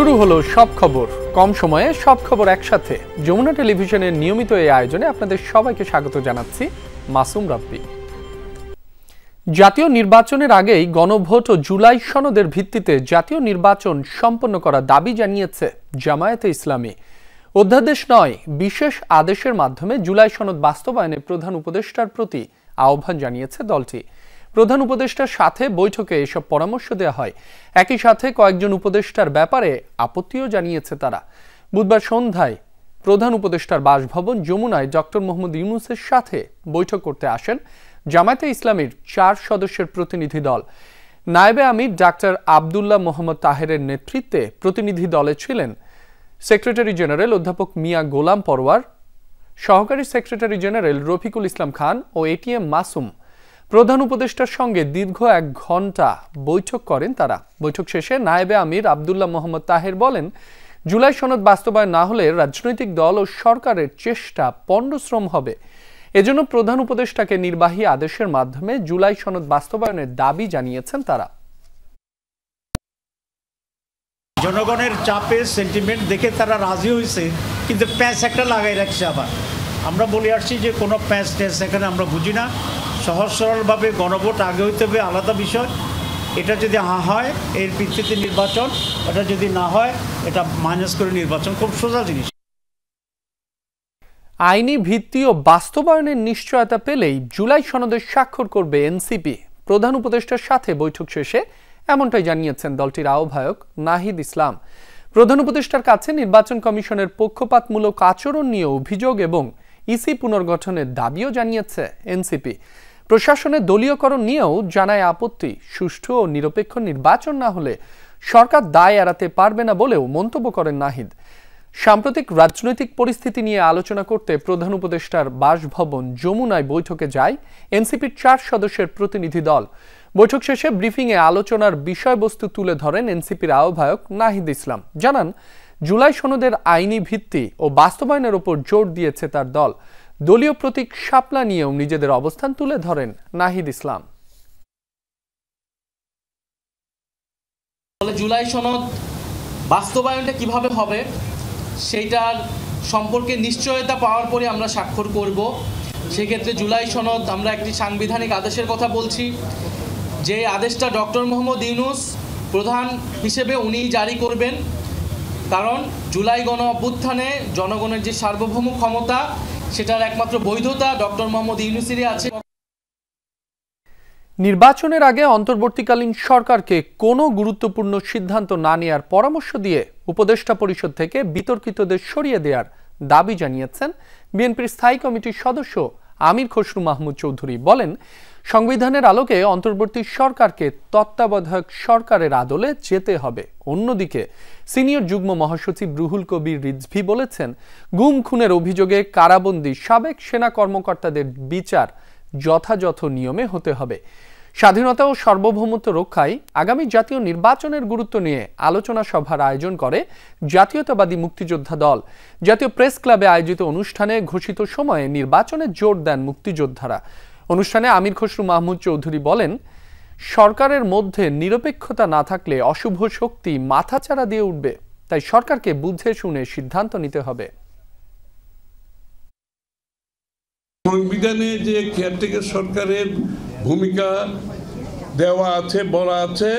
শুরু হলো সব খবর, কম সময়ে সব খবর একসাথে। যমুনা টেলিভিশনের নিয়মিত এই আয়োজনে আপনাদের সবাইকে স্বাগত জানাচ্ছি। মাসুম রাব্বি। জাতীয় নির্বাচনের আগেই গণভোট ও জুলাই সনদের ভিত্তিতে জাতীয় নির্বাচন সম্পন্ন করার দাবি জানিয়েছে জামায়াতে ইসলামী। অধ্যাদেশ ৯ বিশেষ আদেশের মাধ্যমে জুলাই সনদ বাস্তবায়নে প্রধান উপদেষ্টার প্রতি আহ্বান জানিয়েছে দলটি। প্রধান উপদেষ্টার সাথে বৈঠকে এসব পরামর্শ দেওয়া হয়। একই সাথে কয়েকজন উপদেষ্টার ব্যাপারে আপত্তিও জানিয়েছে তারা। বুধবার সন্ধ্যায় প্রধান উপদেষ্টার বাসভবন যমুনায় ডক্টর মোহাম্মদ ইউনূসের সাথে বৈঠক করতে আসেন জামায়াতে ইসলামীর ৪ সদস্যের প্রতিনিধি দল। নায়েবে আমির ডাক্তার আবদুল্লাহ মোহাম্মদ তাহেরের নেতৃত্বে প্রতিনিধি দলে ছিলেন সেক্রেটারি জেনারেল অধ্যাপক মিয়া গোলাম পরওয়ার, সহকারী সেক্রেটারি জেনারেল রফিকুল ইসলাম খান ও এটিএম মাসুম। প্রধান উপদেষ্টার সঙ্গে দীর্ঘ ১ ঘণ্টা বৈঠক করেন তারা। বৈঠক শেষে নায়েবে আমির আবদুল্লাহ মোহাম্মদ তাহের বলেন, জুলাই সনদ বাস্তবায়ন না হলে রাজনৈতিক দল ও সরকারের চেষ্টা পণ্ডশ্রম হবে। এজন্য প্রধান উপদেষ্টাকে নির্বাহী আদেশের মাধ্যমে জুলাই সনদ বাস্তবায়নের দাবি জানিয়েছেন তারা। জনগণের চাপে সেন্টিমেন্ট দেখে তারা রাজি হয়েছে, কিন্তু প্যাঁচ একটা লাগাই রাখছে। আবার আমরা বলে আসছি যে কোনো প্যাঁচ ট্যাঁচ এখানে আমরা বুঝি না। সহজ সরলভাবে গণভোট আগে হইতে হবে, আলাদা বিষয়। এটা যদি হয় এর ভিত্তিতে নির্বাচন, এটা যদি না হয় এটা মাইনাস করে নির্বাচন, খুব সোজা জিনিস। আইনি ভিত্তি ও বাস্তবায়নের নিশ্চয়তা পেলেই জুলাই সনদে স্বাক্ষর করবে এনসিপি। প্রধান উপদেষ্টার সাথে বৈঠক শেষে এমনটাই জানিয়েছেন দলটির আহ্বায়ক নাহিদ ইসলাম। প্রধান উপদেষ্টার কাছে নির্বাচন কমিশনের পক্ষপাতমূলক আচরণ নিয়ে অভিযোগ এবং ইসি পুনর্গঠনের দাবিও জানিয়েছে এনসিপি। প্রশাসনের দলীয়করণ নিয়েও জানায় আপত্তি। সুষ্ঠু ও নিরপেক্ষ নির্বাচন না হলে সরকার দায় এড়াতে পারবে না বলেও মন্তব্য করেন নাহিদ। সাম্প্রতিক রাজনৈতিক পরিস্থিতি নিয়ে আলোচনা করতে প্রধান উপদেষ্টার বাসভবন যমুনায় বৈঠকে যায় এনসিপির ৪ সদস্যের প্রতিনিধি দল। বৈঠক শেষে ব্রিফিংয়ে আলোচনার বিষয়বস্তু তুলে ধরেন এনসিপির আহ্বায়ক নাহিদ ইসলাম। জানান, জুলাই সনদের আইনি ভিত্তি ও বাস্তবায়নের উপর জোর দিয়েছে তার দল। দলীয় প্রতীক শাপলা নিয়েও নিজেদের অবস্থান তুলে ধরেন নাহিদ ইসলাম। জুলাই সনদ বাস্তবায়নটা কিভাবে হবে সেইটার সম্পর্কে নিশ্চয়তা পাওয়ার পরে আমরা স্বাক্ষর করব। সেক্ষেত্রে জুলাই সনদ আমরা একটি সাংবিধানিক আদেশের কথা বলছি, যে আদেশটা ডক্টর মোহাম্মদ ইউনূস প্রধান হিসেবে উনিই জারি করবেন। কারণ জুলাই গণ অভ্যুত্থানে জনগণের যে সার্বভৌম ক্ষমতা, সেটার একমাত্র বৈধতা ডক্টর মোহাম্মদ ইউনূসেরই আছে। নির্বাচনের আগে অন্তর্বর্তীকালীন সরকারকে কোনো গুরুত্বপূর্ণ সিদ্ধান্ত না নেওয়ার পরামর্শ দিয়ে উপদেষ্টা পরিষদ থেকে বিতর্কিতদের সরিয়ে দেওয়ার দাবি জানিয়েছেন বিএনপির স্থায়ী কমিটির সদস্য আমির খসরু মাহমুদ চৌধুরী। বলেন, সংবিধানের আলোকে অন্তর্বর্তী সরকারকে তত্ত্বাবধায়ক সরকারের আদলে যেতে হবে। অন্যদিকে সিনিয়র যুগ্ম মহাসচিব রুহুল কবির রিজভী বলেছেন, গুম খুনের অভিযোগে কারাবন্দী সাবেক সেনা কর্মকর্তাদের বিচার যথাযথ নিয়মে হতে হবে। স্বাধীনতা ও সার্বভৌমত্ব রক্ষায় আগামী জাতীয় নির্বাচনের গুরুত্ব নিয়ে আলোচনা সভার আয়োজন করে জাতীয়তাবাদী মুক্তিযোদ্ধা দল। জাতীয় প্রেস ক্লাবে আয়োজিত অনুষ্ঠানে ঘোষিত সময়ে নির্বাচনে জোর দেন মুক্তিযোদ্ধারা। অনুষ্ঠানে আমির খসরু মাহমুদ চৌধুরী বলেন, সরকারের মধ্যে নিরপেক্ষতা না থাকলে অশুভ শক্তি মাথাচাড়া দিয়ে উঠবে, তাই সরকারকে বুঝে শুনে সিদ্ধান্ত নিতে হবে। সংবিধানে যে কেয়ারটেকার সরকারের ভূমিকা দেওয়া আছে, বলা আছে,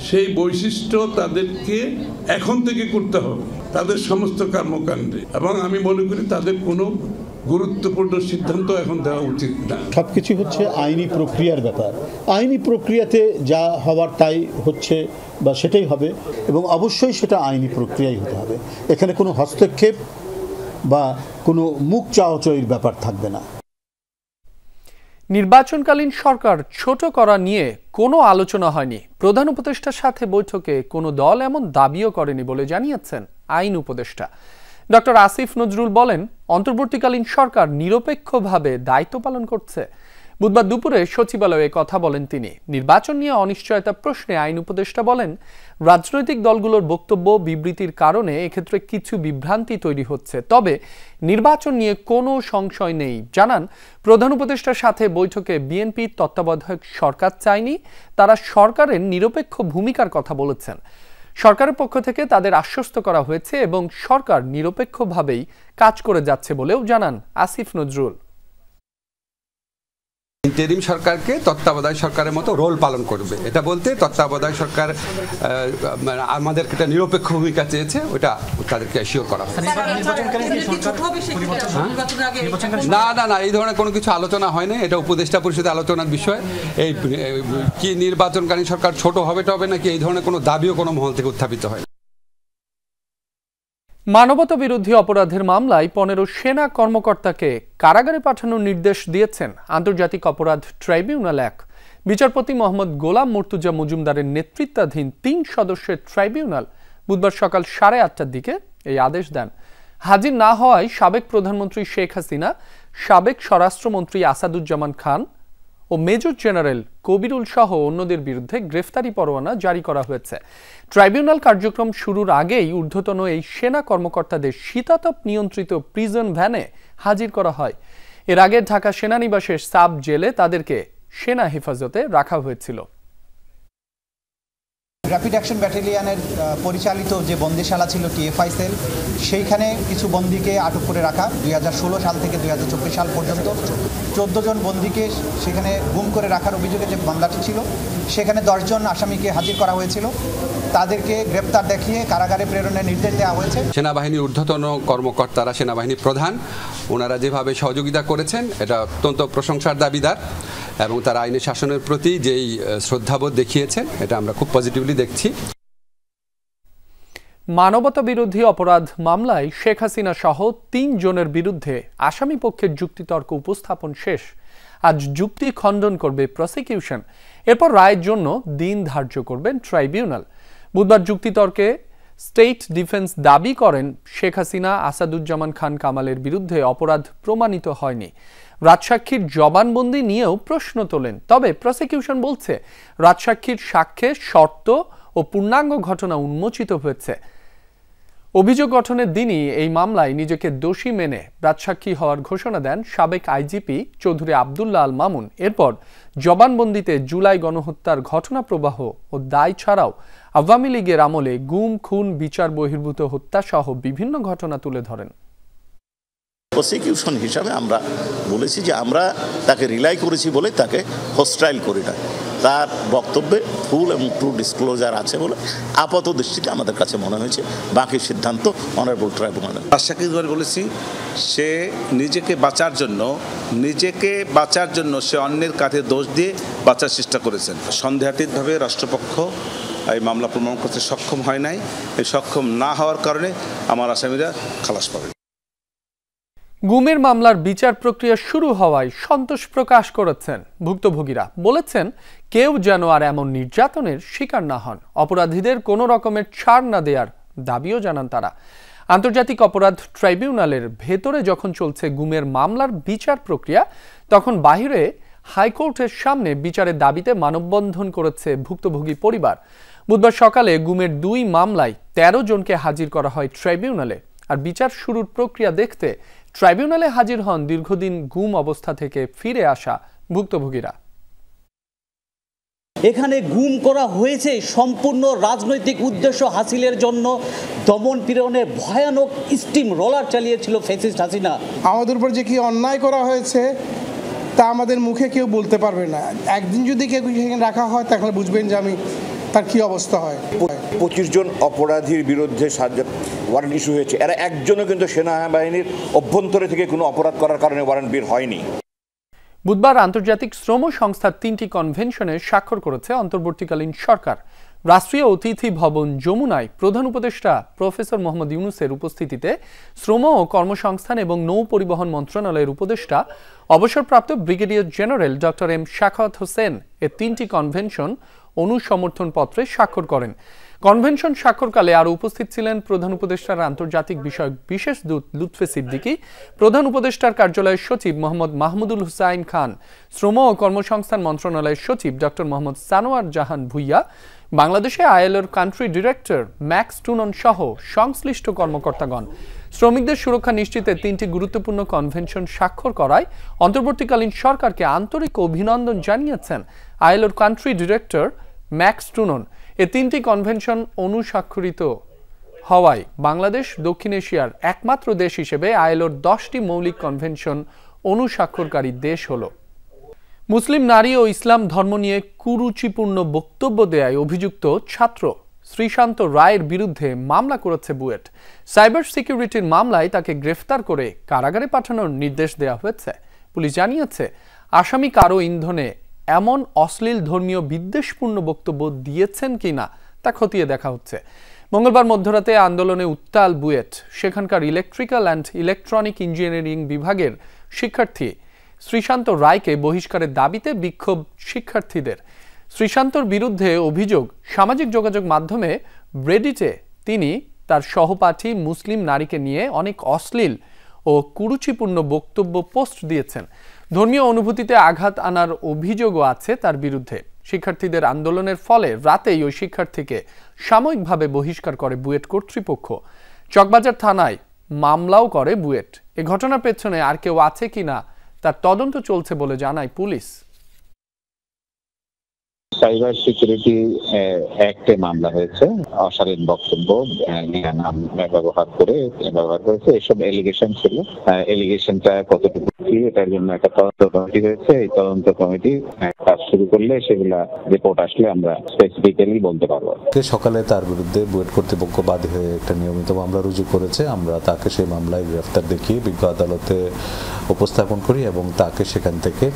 সেই বৈশিষ্ট্য তাদেরকে এখন থেকে করতে হবে তাদের সমস্ত কর্মকাণ্ডে, এবং আমি মনে করি তাদের কোনো গুরুত্বপূর্ণ সিদ্ধান্ত এখন দেওয়া উচিত না। সবকিছু হচ্ছে আইনি প্রক্রিয়ার ব্যাপার। আইনি প্রক্রিয়াতে যা হওয়ার তাই হচ্ছে বা সেটাই হবে, এবং অবশ্যই সেটা আইনি প্রক্রিয়াই হতে হবে। এখানে কোনো হস্তক্ষেপ বা কোনো মুখ চাওয়াচাওয়ির ব্যাপার থাকবে না। নির্বাচনকালীন সরকার ছোট করা নিয়ে কোনো আলোচনা হয়নি। প্রধান উপদেষ্টার সাথে বৈঠকে কোনো দল এমন দাবিও করেনি বলে জানিয়েছেন আইন উপদেষ্টা ডক্টর আসিফ নজরুল। বলেন, অন্তর্বর্তীকালীন সরকার নিরপেক্ষভাবে দায়িত্ব পালন করছে। বুধবার দুপুরে সচিবালয়ে কথা বলেন তিনি। নির্বাচন নিয়ে অনিশ্চয়তা প্রশ্নে আইন উপদেষ্টা বলেন, রাজনৈতিক দলগুলোর বক্তব্য বিবৃতির কারণে এক্ষেত্রে কিছু বিভ্রান্তি তৈরি হচ্ছে, তবে নির্বাচন নিয়ে কোনো সংশয় নেই। জানান, প্রধান উপদেষ্টার সাথে বৈঠকে বিএনপি তত্ত্বাবধায়ক সরকার চায়নি, তারা সরকারের নিরপেক্ষ ভূমিকার কথা বলেছেন। সরকারের পক্ষ থেকে তাদের আশ্বস্ত করা হয়েছে এবং সরকার নিরপেক্ষভাবেই কাজ করে যাচ্ছে বলেও জানান আসিফ নজরুল। ইন্টারিম সরকারকে তত্ত্বাবধায়ক সরকারের মতো রোল পালন করবে, এটা বলতে তত্ত্বাবধায়ক সরকার আমাদের একটা নিরপেক্ষ ভূমিকা চেয়েছে, ওটা তাদেরকে অ্যাসিওর করা হবে। না না না, এই ধরনের কোনো কিছু আলোচনা হয়নি, এটা উপদেষ্টা পরিষদে আলোচনার বিষয়। এই কি নির্বাচনকালীন সরকার ছোট হবে নাকি এই ধরনের কোনো দাবিও কোনো মহল থেকে উত্থাপিত হয়। মানবতা বিরোধী অপরাধের মামলায় 15 সেনা কর্মকর্তাকে কারাগারে পাঠানোর নির্দেশ দিয়েছেন আন্তর্জাতিক অপরাধ ট্রাইব্যুনাল 1। বিচারপতি মোহাম্মদ গোলাম মুর্তুজা মজুমদারের নেতৃত্বাধীন 3 সদস্যের ট্রাইব্যুনাল বুধবার সকাল 8:30টার দিকে এই আদেশ দেন। হাজির না হওয়ায় সাবেক প্রধানমন্ত্রী শেখ হাসিনা, সাবেক স্বরাষ্ট্রমন্ত্রী আসাদুজ্জামান খান ও মেজর জেনারেল কবিরুল সহ অন্যদের বিরুদ্ধে গ্রেফতারি পরোয়ানা জারি করা হয়েছে। ট্রাইব্যুনাল কার্যক্রম শুরুর আগেই ঊর্ধ্বতন এই সেনা কর্মকর্তাদের শীতাতপ নিয়ন্ত্রিত প্রিজন ভ্যানে হাজির করা হয়। এর আগে ঢাকা সেনানিবাসের সাব জেলে তাদেরকে সেনা হেফাজতে রাখা হয়েছিল। র্যাপিড অ্যাকশন ব্যাটালিয়নের পরিচালিত যে বন্দিশালা ছিল টিএফআই সেল, সেইখানে কিছু বন্দীকে আটক করে রাখা 2016 সাল থেকে 2024 সাল পর্যন্ত 14 জন বন্দীকে সেখানে গুম করে রাখার অভিযোগে যে মামলাটি ছিল, সেখানে 10 জন আসামিকে হাজির করা হয়েছিল। তাদেরকে গ্রেপ্তার দেখিয়ে কারাগারে প্রেরণের নির্দেশ দেওয়া হয়েছে। সেনাবাহিনীর ঊর্ধ্বতন কর্মকর্তারা, সেনাবাহিনীর প্রধান, ওনারা যেভাবে সহযোগিতা করেছেন এটা অত্যন্ত প্রশংসার দাবিদার, এবং তারা আইনের শাসনের প্রতি যেই শ্রদ্ধাবোধ দেখিয়েছেন এটা আমরা খুব পজিটিভলি দেখছি। মানবতা বিরোধী অপরাধ মামলায় শেখ হাসিনা সহ 3 জনের বিরুদ্ধে আসামি পক্ষের যুক্তিতর্ক উপস্থাপন শেষ। আজ যুক্তি খণ্ডন করবে প্রসিকিউশন, এরপর রায়ের জন্য দিন ধার্য করবেন ট্রাইব্যুনাল। বুধবার যুক্তিতর্কে স্টেট ডিফেন্স দাবি করেন শেখ হাসিনা, আসাদুজ্জামান খান কামালের বিরুদ্ধে অপরাধ প্রমাণিত হয়নি। রাজসাক্ষীর জবানবন্দি নিয়েও প্রশ্ন তোলেন, তবে প্রসিকিউশন বলছে রাজসাক্ষীর সাক্ষ্যে শর্ত ও পূর্ণাঙ্গ ঘটনা উন্মোচিত হয়েছে। অভিযোগ গঠনের দিনই এই মামলায় নিজেকে দোষী মেনে রাজসাক্ষী হওয়ার ঘোষণা দেন সাবেক আইজিপি চৌধুরী আবদুল্লাহ আল মামুন। এরপর জবানবন্দিতে জুলাই গণহত্যার ঘটনা প্রবাহ ও দায় ছাড়াও আওয়ামী লীগের আমলে গুম, খুন, বিচার বহির্ভূত হত্যা সহ বিভিন্ন ঘটনা তুলে ধরেন। প্রসিকিউশন হিসাবে আমরা বলেছি যে আমরা তাকে রিলাই করেছি বলে তাকে হোস্টাইল করি না, তার বক্তব্যে ফুল এবং ট্রু ডিসক্লোজার আছে বলে আপাত দৃষ্টিতে আমাদের কাছে মনে হয়েছে। বাকি সিদ্ধান্ত অনারেবল ট্রাইব্যুনালের। রাজসাক্ষীর বলেছি সে নিজেকে বাঁচার জন্য সে অন্যের কাঁধে দোষ দিয়ে বাঁচার চেষ্টা করেছেন। সন্দেহাতীতভাবে রাষ্ট্রপক্ষ এই মামলা প্রমাণ করতে সক্ষম হয় নাই। এই সক্ষম না হওয়ার কারণে আমার আসামিরা খালাস পাবে। গুমের মামলার বিচার প্রক্রিয়া শুরু হওয়ায় সন্তোষ প্রকাশ করেছেন ভুক্তভোগীরা। বলেছেন কেউ যেন আর এমন নির্যাতনের শিকার না হন। অপরাধীদের কোনো রকমের ছাড় না দেওয়ার দাবিও জানান তারা। আন্তর্জাতিক অপরাধ ট্রাইব্যুনালের ভেতরে যখন চলছে গুমের মামলার বিচার প্রক্রিয়া, তখন বাহিরে হাইকোর্টের সামনে বিচারের দাবিতে মানববন্ধন করেছে ভুক্তভোগী পরিবার। বুধবার সকালে গুমের 2 মামলায় 13 জনকে হাজির করা হয় ট্রাইব্যুনালে। আর বিচার শুরুর প্রক্রিয়া দেখতে ট্রাইব্যুনালে হাজির হন দীর্ঘদিন গুম অবস্থা থেকে ফিরে আসা ভুক্তভোগীরা। এখানে গুম করা হয়েছে সম্পূর্ণ রাজনৈতিক উদ্দেশ্য হাসিলের জন্য। দমন পীড়নের ভয়ানক স্টিম রোলার চালিয়েছিল ফ্যাসিস্ট হাসিনা। আমাদের উপর যে কি অন্যায় করা হয়েছে তা আমাদের মুখে কেউ বলতে পারবে না। একদিন যদি কেউ সেখানে রাখা হয় তাহলে বুঝবেন যে তার কি অবস্থা হয়। 25 জন অপরাধীর বিরুদ্ধে ওয়ারেন্ট ইস্যু হয়েছে। এরা একজনও কিন্তু সেনাবাহিনীর অভ্যন্তরে থেকে কোনো অপরাধ করার কারণে ওয়ারেন্ট বের হয়নি। বুধবার আন্তর্জাতিক শ্রম সংস্থার 3টি কনভেনশনে স্বাক্ষর করেছে অন্তর্বর্তীকালীন সরকার। রাষ্ট্রীয় অতিথি ভবন যমুনায় প্রধান উপদেষ্টা প্রফেসর মোহাম্মদ ইউনূসের উপস্থিতিতে শ্রম ও কর্মসংস্থান এবং নৌ পরিবহন মন্ত্রণালয়ের উপদেষ্টা অবসরপ্রাপ্ত brigadier general doctor M Shakhawat Hossain এর 3টি কনভেনশন অনুসমর্থন পত্রে স্বাক্ষর করেন। কনভেনশন স্বাক্ষরকালে আরও উপস্থিত ছিলেন প্রধান উপদেষ্টার আন্তর্জাতিক বিষয়ক বিশেষ দূত লুৎফে সিদ্দিকী, প্রধান উপদেষ্টার কার্যালয়ের সচিব মোহাম্মদ মাহমুদুল হুসাইন খান, শ্রম ও কর্মসংস্থান মন্ত্রণালয়ের সচিব ডক্টর মোহাম্মদ সানোয়ার জাহান ভুইয়া, বাংলাদেশে আইএলওর কান্ট্রি ডিরেক্টর ম্যাক্স টুনন সহ সংশ্লিষ্ট কর্মকর্তাগণ। শ্রমিকদের সুরক্ষা নিশ্চিতে 3টি গুরুত্বপূর্ণ কনভেনশন স্বাক্ষর করায় অন্তর্বর্তীকালীন সরকারকে আন্তরিক অভিনন্দন জানিয়েছেন আইএলওর কান্ট্রি ডিরেক্টর ম্যাক্স টুনন। এ 3টি কনভেনশন অনুস্বাক্ষরিত হওয়ায় বাংলাদেশ দক্ষিণ এশিয়ার একমাত্র দেশ হিসেবে আইএলওর 10টি মৌলিক কনভেনশন অনুস্বাক্ষরকারী দেশ হলো। মুসলিম নারী ও ইসলাম ধর্ম নিয়ে কুরুচিপূর্ণ বক্তব্য দেয়ায় অভিযুক্ত ছাত্র শ্রীশান্ত রায়ের বিরুদ্ধে মামলা করেছে বুয়েট। সাইবার সিকিউরিটির মামলায় তাকে গ্রেফতার করে কারাগারে পাঠানোর নির্দেশ দেওয়া হয়েছে। পুলিশ জানিয়েছে, আসামি কারো ইন্ধনে এমন অশ্লীল ধর্মীয় বিদ্বেষপূর্ণ বক্তব্য দিয়েছেন কিনা তা খতিয়ে দেখা হচ্ছে। মঙ্গলবার মধ্যরাতে আন্দোলনে উত্তাল বুয়েট। সেখানকার ইলেকট্রিক্যাল অ্যান্ড ইলেকট্রনিক ইঞ্জিনিয়ারিং বিভাগের শিক্ষার্থী শ্রীশান্ত রায়কে বহিষ্কারের দাবিতে বিক্ষোভ শিক্ষার্থীদের। শ্রীশান্তর বিরুদ্ধে অভিযোগ, সামাজিক যোগাযোগ মাধ্যমে রেডিটে তিনি তার সহপাঠী মুসলিম নারীকে নিয়ে অনেক অশ্লীল ও কুরুচিপূর্ণ বক্তব্য পোস্ট দিয়েছেন। ধর্মীয় অনুভূতিতে আঘাত আনার অভিযোগও আছে তার বিরুদ্ধে। শিক্ষার্থীদের আন্দোলনের ফলে রাতেই ওই শিক্ষার্থীকে সাময়িকভাবে বহিষ্কার করে বুয়েট কর্তৃপক্ষ। চকবাজার থানায় মামলাও করে বুয়েট। এ ঘটনার পেছনে আর কেউ আছে কিনা তার তদন্ত চলছে বলে জানায় পুলিশ। সাইবার সিকিউরিটি অ্যাক্টে মামলা হয়েছে, অশালীন বক্তব্য নাম ব্যবহার করেছে। এসব এলিগেশন ছিল। এলিগেশনটা কতটুকু কি, এটার জন্য একটা তদন্ত কমিটি হয়েছে। এই তদন্ত কমিটি কাজ শুরু করলে সেগুলা রিপোর্ট আসলে আমরা স্পেসিফিক্যালি বলতে পারবো। সকালে তার বিরুদ্ধে বুয়েট কর্তৃপক্ষ বাদী হয়ে একটা নিয়মিত মামলা রুজু করেছে। আমরা তাকে সেই মামলায় গ্রেফতার দেখিয়ে বিজ্ঞ আদালতে উপস্থাপন করি এবং তাকে সেখান থেকে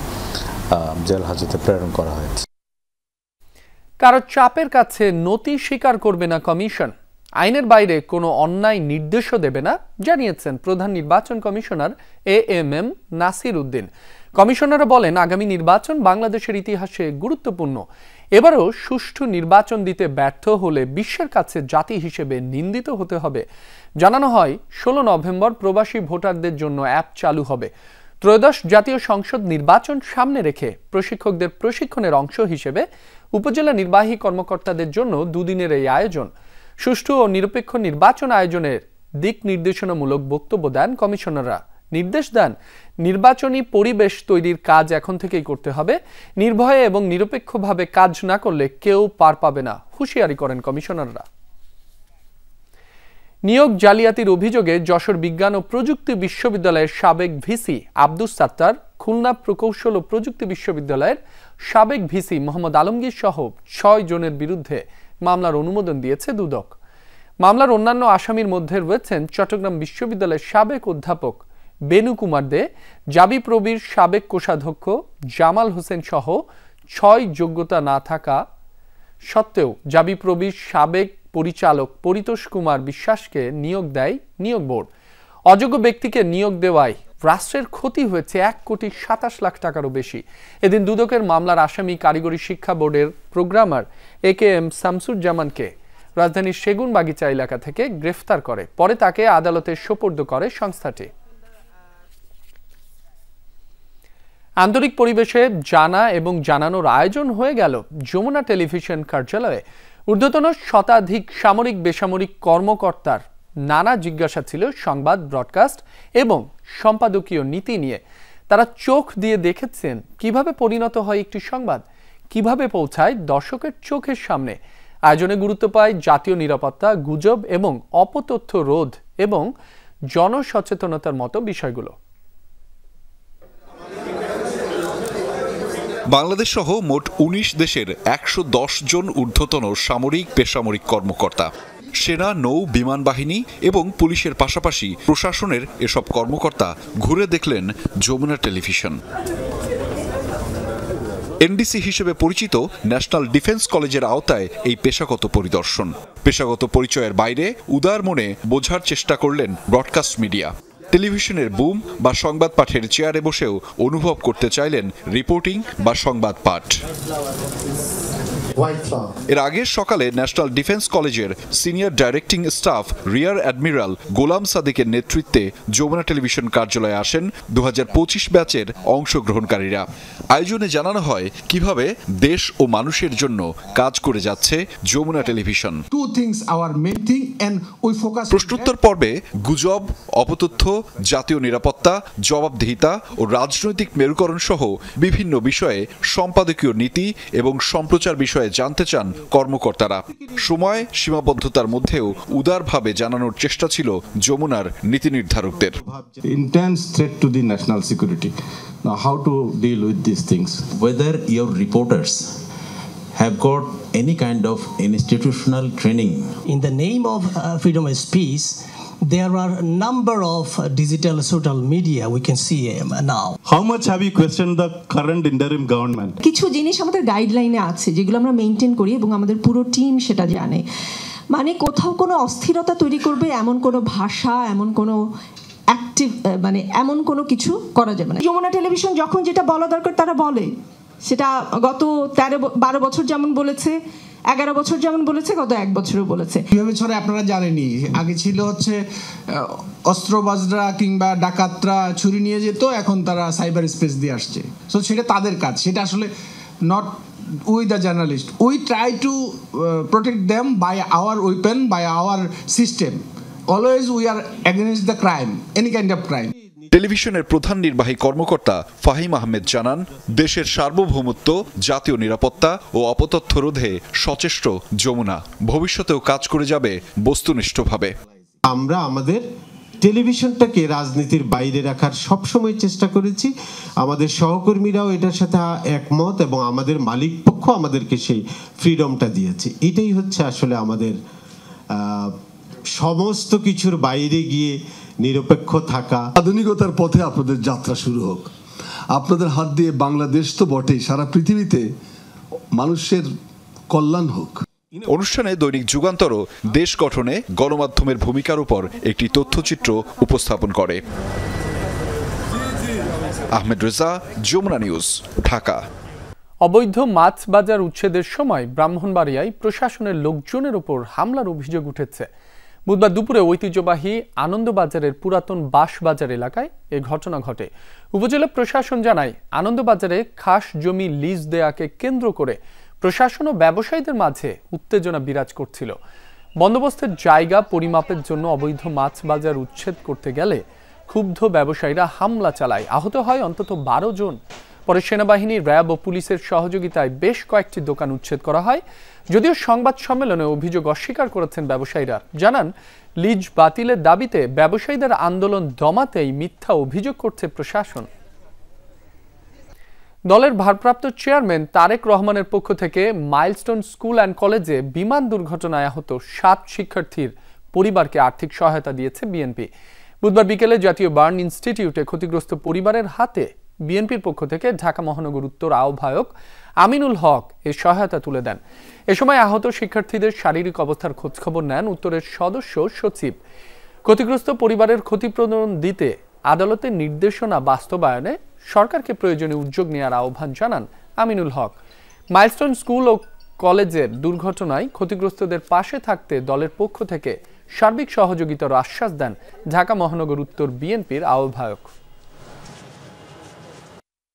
জেল হাজতে প্রেরণ করা হয়েছে। কারো চাপের কাছে নতি স্বীকার করবে না কমিশন। আইনের বাইরে কোনো অন্যায় নির্দেশও দেবে না, জানিয়েছেন প্রধান নির্বাচন কমিশনার AMM নাসির উদ্দিন। কমিশনাররা বলেন, আগামী নির্বাচন বাংলাদেশের ইতিহাসে গুরুত্বপূর্ণ। এবারও সুষ্ঠু নির্বাচন দিতে ব্যর্থ হলে বিশ্বের কাছে জাতি হিসেবে নিন্দিত হতে হবে। জানানো হয়, 16 নভেম্বর প্রবাসী ভোটারদের জন্য অ্যাপ চালু হবে। ত্রয়োদশ জাতীয় সংসদ নির্বাচন সামনে রেখে প্রশিক্ষকদের প্রশিক্ষণের অংশ হিসেবে উপজেলা নির্বাহী কর্মকর্তাদের জন্য দুদিনের এই আয়োজন। সুষ্ঠু ও নিরপেক্ষ নির্বাচন আয়োজনের দিক নির্দেশনামূলক বক্তব্য দেন কমিশনাররা। নির্দেশ দেন, নির্বাচনী পরিবেশ তৈরির কাজ এখন থেকেই করতে হবে। নির্ভয়ে এবং নিরপেক্ষভাবে কাজ না করলে কেউ পার পাবে না, হুঁশিয়ারি করেন কমিশনাররা। নিয়োগ জালিয়াতির অভিযোগে যশোর বিজ্ঞান ও প্রযুক্তি বিশ্ববিদ্যালয়ের সাবেক ভিসি আব্দুস সাত্তার, খুলনা প্রকৌশল ও প্রযুক্তি বিশ্ববিদ্যালয়ের সাবেক ভিসি মোহাম্মদ আলমগীর সহ 6 জনের বিরুদ্ধে মামলার অনুমোদন দিয়েছে দুদক। মামলার অন্যান্য আসামির মধ্যে রয়েছেন চট্টগ্রাম বিশ্ববিদ্যালয়ের সাবেক অধ্যাপক বেনু কুমার দে, জাবি প্রবির সাবেক কোষাধ্যক্ষ জামাল হোসেন সহ 6 যোগ্যতা না থাকা সত্ত্বেও জাবি প্রবির সাবেক পরিচালক পরিতোষ কুমার বিশ্বাসকে নিয়োগ দেয় নিয়োগ বোর্ড। অযোগ্য ব্যক্তিকে নিয়োগ দেওয়ায় রাষ্ট্রের ক্ষতি হয়েছে 1,27,00,000 টাকারও বেশি। এদিন দুদকের মামলার আসামি কারিগরি শিক্ষা বোর্ডের প্রোগ্রামার AKM শামসুজ্জামানকে রাজধানীর সেগুনবাগিচা এলাকা থেকে গ্রেফতার করে। পরে তাকে আদালতে সোপর্দ করে সংস্থাটি। আন্তরিক পরিবেশে জানা এবং জানানোর আয়োজন হয়ে গেল যমুনা টেলিভিশন কার্যালয়ে। ঊর্ধ্বতন শতাধিক সামরিক বেসামরিক কর্মকর্তার নানা জিজ্ঞাসা ছিল সংবাদ, ব্রডকাস্ট এবং সম্পাদকীয় নীতি নিয়ে। তারা চোখ দিয়ে দেখেছেন কিভাবে পরিণত হয় একটি সংবাদ, কিভাবে পৌঁছায় দর্শকের চোখের সামনে। আয়োজনে গুরুত্ব পায় জাতীয় নিরাপত্তা, গুজব এবং অপতথ্য রোধ এবং জনসচেতনতার মতো বিষয়গুলো। বাংলাদেশ সহ মোট 19 দেশের 110 জন ঊর্ধ্বতন সামরিক বেসামরিক কর্মকর্তা, সেনা, নৌ, বিমান বাহিনী এবং পুলিশের পাশাপাশি প্রশাসনের এসব কর্মকর্তা ঘুরে দেখলেন যমুনা টেলিভিশন। এনডিসি হিসেবে পরিচিত ন্যাশনাল ডিফেন্স কলেজের আওতায় এই পেশাগত পরিদর্শন। পেশাগত পরিচয়ের বাইরে উদার মনে বোঝার চেষ্টা করলেন ব্রডকাস্ট মিডিয়া। টেলিভিশনের বুম বা সংবাদ পাঠের চেয়ারে বসেও অনুভব করতে চাইলেন রিপোর্টিং বা সংবাদ পাঠ। এর আগের সকালে ন্যাশনাল ডিফেন্স কলেজের senior directing staff rear admiral Golam সাদিকের নেতৃত্বে যমুনা টেলিভিশন কার্যালয়ে আসেন 2025 ব্যাচের অংশগ্রহণকারীরা। আয়োজনে জানানো হয় কিভাবে দেশ ও মানুষের জন্য কাজ করে যাচ্ছে যমুনা টেলিভিশন। প্রশ্নোত্তর পর্বে গুজব, অপতথ্য, জাতীয় নিরাপত্তা, জবাবদিহিতা ও রাজনৈতিক মেরুকরণ সহ বিভিন্ন বিষয়ে সম্পাদকীয় নীতি এবং সম্প্রচার বিষয়ে বিষয়ে জানতে চান কর্মকর্তারা। সময় সীমাবদ্ধতার মধ্যেও উদারভাবে জানানোর চেষ্টা ছিল যমুনার নীতি নির্ধারকদের। Intense threat to the national security. Now, how to deal with these things? Whether your reporters have got any kind of institutional training. In the name of freedom of speech, there are a number of digital social media we can see now. How much have you questioned the current interim government? কিছু জিনিস আমাদের গাইডলাইনে আছে যেগুলো আমরা maintain করি এবং আমাদের পুরো টিম সেটা জানে। মানে কোথাও কোনো অস্থিরতা তৈরি করবে এমন কোনো ভাষা, এমন কোনো অ্যাক্টিভ মানে এমন কোনো কিছু করা যাবে না। যমুনা টেলিভিশন যখন যেটা বলা দরকার তারা বলে, সেটা গত 13-12 বছর যেমন বলেছে, 11 বছর যেমন বলেছে, গত 1 বছরও বলেছে। কিভাবে ছড়ে আপনারা জানেনই, আগে ছিল হচ্ছে অস্ত্রবাজরা কিংবা ডাকাতরা ছুরি নিয়ে যেত, এখন তারা সাইবার স্পেস দিয়ে আসছে। সো সেটা তাদের কাজ, সেটা আসলে not we the journalist. We try to protect them by our weapon, by our system. Always we are against the crime, any kind of crime. টেলিভিশনের প্রধান নির্বাহী কর্মকর্তা ফাহিম আহমেদ জানান, দেশের সার্বভৌমত্ব, জাতীয় নিরাপত্তা ও অপতথ্য রোধে সচেষ্ট যমুনা ভবিষ্যতেও কাজ করে যাবে বস্তুনিষ্ঠভাবে। আমরা আমাদের টেলিভিশনটাকে রাজনীতির বাইরে রাখার সবসময় চেষ্টা করেছি। আমাদের সহকর্মীরাও এটার সাথে একমত এবং আমাদের মালিক পক্ষ আমাদেরকে সেই ফ্রিডমটা দিয়েছে। এটাই হচ্ছে আসলে আমাদের সমস্ত কিছুর বাইরে গিয়ে নিরপেক্ষ থাকা। আধুনিকতার পথে আপনাদের যাত্রা শুরু হোক। আপনাদের হাত দিয়ে বাংলাদেশ তো বটেই, সারা পৃথিবীতে মানুষের কল্যাণ হোক। অনুষ্ঠানে দৈনিক যুগান্তরও দেশ গঠনে গণমাধ্যমের ভূমিকার উপর একটি তথ্যচিত্র উপস্থাপন করে। আহমেদ রেজা, যমুনা নিউজ, ঢাকা। অবৈধ মাছ বাজার উচ্ছেদের সময় ব্রাহ্মণবাড়িয়ায় প্রশাসনের লোকজনের উপর হামলার অভিযোগ উঠেছে। বুধবার দুপুরে ঐতিহ্যবাহী আনন্দবাজারের পুরাতন বাঁশবাজার এলাকায় এ ঘটনা ঘটে। উপজেলা প্রশাসন জানায়, আনন্দবাজারে খাস জমি লিজ দেয়াকে কেন্দ্র করে প্রশাসন ও ব্যবসায়ীদের মাঝে উত্তেজনা বিরাজ করছিল। বন্দোবস্তের জায়গা পরিমাপের জন্য অবৈধ মাছ বাজার উচ্ছেদ করতে গেলে ক্ষুব্ধ ব্যবসায়ীরা হামলা চালায়। আহত হয় অন্তত 12 জন। পরে সেনাবাহিনী, র্যাব ও পুলিশের সহযোগিতায় বেশ কয়েকটি দোকান উচ্ছেদ করা হয়। যদিও সংবাদ সম্মেলনে অভিযোগ অস্বীকার করেছেন ব্যবসায়ীরা। জানান, লিজ বাতিলের দাবিতে ব্যবসায়ীদের আন্দোলন দমাতেই মিথ্যা অভিযোগ করছে প্রশাসন। দলের ভারপ্রাপ্ত চেয়ারম্যান তারেক রহমানের পক্ষ থেকে মাইলস্টোন স্কুল অ্যান্ড কলেজে বিমান দুর্ঘটনায় আহত 7 শিক্ষার্থীর পরিবারকে আর্থিক সহায়তা দিয়েছে বিএনপি। বুধবার বিকেলে জাতীয় বার্ন ইনস্টিটিউটে ক্ষতিগ্রস্ত পরিবারের হাতে বিএনপির পক্ষ থেকে ঢাকা মহানগর উত্তর আহ্বায়ক আমিনুল হক এই সহায়তা তুলে দেন। এ সময় আহত শিক্ষার্থীদের শারীরিক অবস্থার খোঁজখবর নেন উত্তরের সদস্য সচিব। ক্ষতিগ্রস্ত পরিবারের ক্ষতিপূরণ দিতে আদালতের নির্দেশনা বাস্তবায়নে সরকারকে প্রয়োজনীয় উদ্যোগ নেওয়ার আহ্বান জানান আমিনুল হক। মাইলস্টোন স্কুল ও কলেজের দুর্ঘটনায় ক্ষতিগ্রস্তদের পাশে থাকতে দলের পক্ষ থেকে সার্বিক সহযোগিতার আশ্বাস দেন ঢাকা মহানগর উত্তর বিএনপির আহ্বায়ক।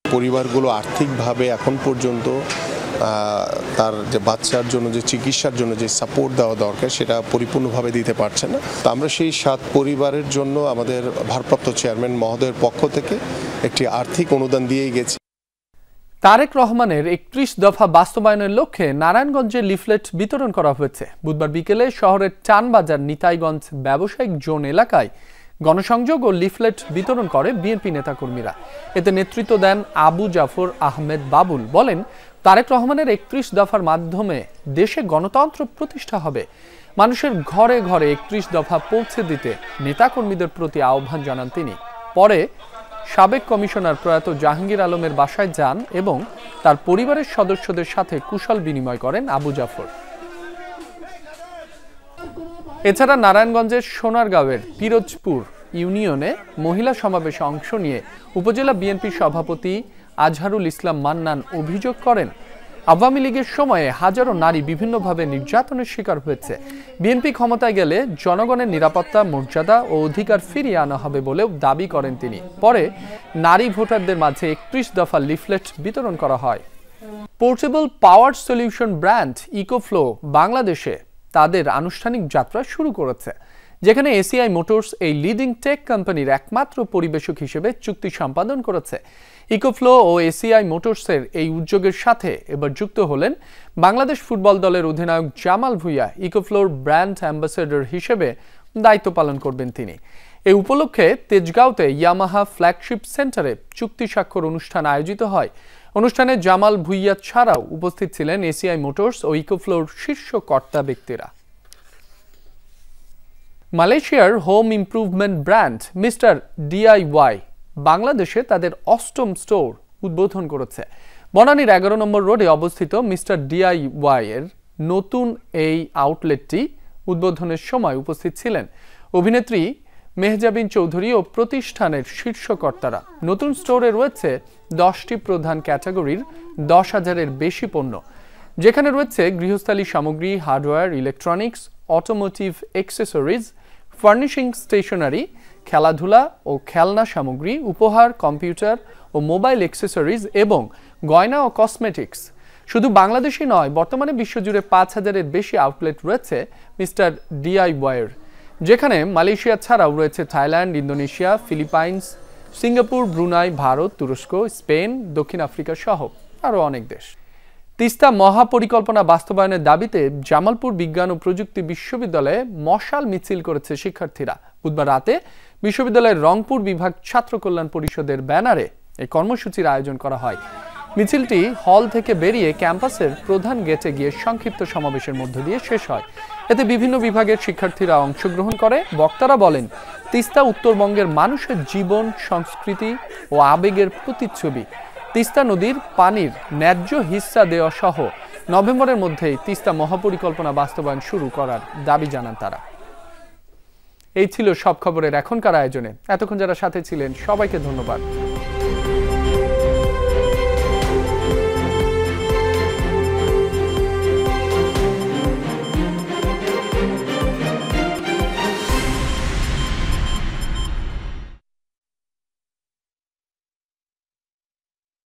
পরিবারগুলো আর্থিকভাবে এখন পর্যন্ত তার যে বাচ্চার জন্য যে চিকিৎসার জন্য যে সাপোর্ট দেওয়া দরকার সেটা পরিপূর্ণভাবে দিতে পারছে না। তো আমরা সেই 7 পরিবারের জন্য আমাদের ভারপ্রাপ্ত চেয়ারম্যান মহোদয়ের পক্ষ থেকে একটি আর্থিক অনুদান দিয়েই গেছি। তারেক রহমানের 31 দফা বাস্তবায়নের লক্ষ্যে নারায়ণগঞ্জে লিফলেট বিতরণ করা হয়েছে। বুধবার বিকেলে শহরের চানবাজার নিতাইগঞ্জ ব্যবসায়িক জোন এলাকায় গণসংযোগ ও লিফলেট বিতরণ করে বিএনপি নেতাকর্মীরা। এতে নেতৃত্ব দেন আবু জাফর আহমেদ বাবুল। বলেন, তারেক রহমানের 31 দফার মাধ্যমে দেশে গণতন্ত্র প্রতিষ্ঠা হবে। মানুষের ঘরে ঘরে 31 দফা পৌঁছে দিতে নেতাকর্মীদের প্রতি আহ্বান জানান তিনি। পরে সাবেক কমিশনার প্রয়াত জাহাঙ্গীর আলমের বাসায় যান এবং তার পরিবারের সদস্যদের সাথে কুশল বিনিময় করেন আবু জাফর। এছাড়া নারায়ণগঞ্জের সোনারগাঁওয়ের পিরোজপুর ইউনিয়নে মহিলা সমাবেশে অংশ নিয়ে উপজেলা বিএনপি সভাপতি আজহারুল ইসলাম মান্নান অভিযোগ করেন, আওয়ামী লীগের সময়ে হাজারো নারী বিভিন্নভাবে নির্যাতনের শিকার হয়েছে। বিএনপি ক্ষমতায় গেলে জনগণের নিরাপত্তা, মর্যাদা ও অধিকার ফিরিয়ে আনা হবে বলেও দাবি করেন তিনি। পরে নারী ভোটারদের মাঝে 31 দফা লিফলেট বিতরণ করা হয়। Portable power solution brand EcoFlow বাংলাদেশে তাদের আনুষ্ঠানিক যাত্রা শুরু করেছে, যেখানে এসিআই মোটরস এই লিডিং টেক কোম্পানির একমাত্র পরিবেশক হিসেবে চুক্তি সম্পাদন করেছে। ইকোফ্লো ও এসিআই মোটরসের এই উদ্যোগের সাথে এবার যুক্ত হলেন বাংলাদেশ ফুটবল দলের অধিনায়ক Jamal Bhuiyan. EcoFlow brand ambassador হিসেবে দায়িত্ব পালন করবেন তিনি। এই উপলক্ষে তেজগাঁওতে ইয়ামাহা ফ্ল্যাগশিপ সেন্টারে চুক্তি স্বাক্ষর অনুষ্ঠান আয়োজিত হয়। অনুষ্ঠানে জামাল ভুঁইয়া ছাড়াও উপস্থিত ছিলেন এসিআই মোটরস ও ইকোফ্লোর শীর্ষ কর্তা ব্যক্তিরা। মালয়েশিয়ার home improvement brand mister DIY বাংলাদেশে তাদের ৮ম স্টোর উদ্বোধন করেছে। বনানীর ১১ নম্বর রোডে অবস্থিত মিস্টার ডিআইওয়াই এর নতুন এই আউটলেটটি উদ্বোধনের সময় উপস্থিত ছিলেন অভিনেত্রী মেহজাবিন চৌধুরী ও প্রতিষ্ঠানের শীর্ষ কর্তারা। নতুন স্টোরে রয়েছে 10টি প্রধান ক্যাটাগরির 10,000-এর বেশি পণ্য, যেখানে রয়েছে গৃহস্থালী সামগ্রী, hardware, electronics, automotive accessories, furnishing, stationery, খেলাধুলা ও খেলনা সামগ্রী, উপহার, কম্পিউটার ও মোবাইল অ্যাক্সেসরিজ এবং গয়না ও কসমেটিক্স। শুধু বাংলাদেশই নয়, বর্তমানে বিশ্বজুড়ে 5,000-এর বেশি আউটলেট রয়েছে মিস্টার ডিআইওয়াইয়ের, যেখানে মালয়েশিয়া ছাড়াও রয়েছে Thailand, Indonesia, Philippines, Singapore, Brunei, Bharat, তুরস্ক, স্পেন, দক্ষিণ আফ্রিকা সহ আরও অনেক দেশ। তিস্তা মহাপরিকল্পনা বাস্তবায়নের দাবিতে জামালপুর বিজ্ঞান ও প্রযুক্তি বিশ্ববিদ্যালয়ে মশাল মিছিল করেছে শিক্ষার্থীরা। বুধবার রাতে বিশ্ববিদ্যালয়ের রংপুর বিভাগ ছাত্র কল্যাণ পরিষদের ব্যানারে এই কর্মসূচির আয়োজন করা হয়। মিছিলটি হল থেকে বেরিয়ে ক্যাম্পাসের প্রধান গেটে গিয়ে সংক্ষিপ্ত সমাবেশের মধ্য দিয়ে শেষ হয়। এতে বিভিন্ন বিভাগের শিক্ষার্থীরা অংশগ্রহণ করে। বক্তারা বলেন, তিস্তা উত্তরবঙ্গের মানুষের জীবন, সংস্কৃতি ও আবেগের প্রতিচ্ছবি। তিস্তা নদীর পানির ন্যায্য হিস্সা দেওয়া সহ নভেম্বরের মধ্যেই তিস্তা মহাপরিকল্পনা বাস্তবায়ন শুরু করার দাবি জানান তারা। এই ছিল সব খবরের এখনকার আয়োজনে। এতক্ষণ যারা সাথে ছিলেন সবাইকে ধন্যবাদ।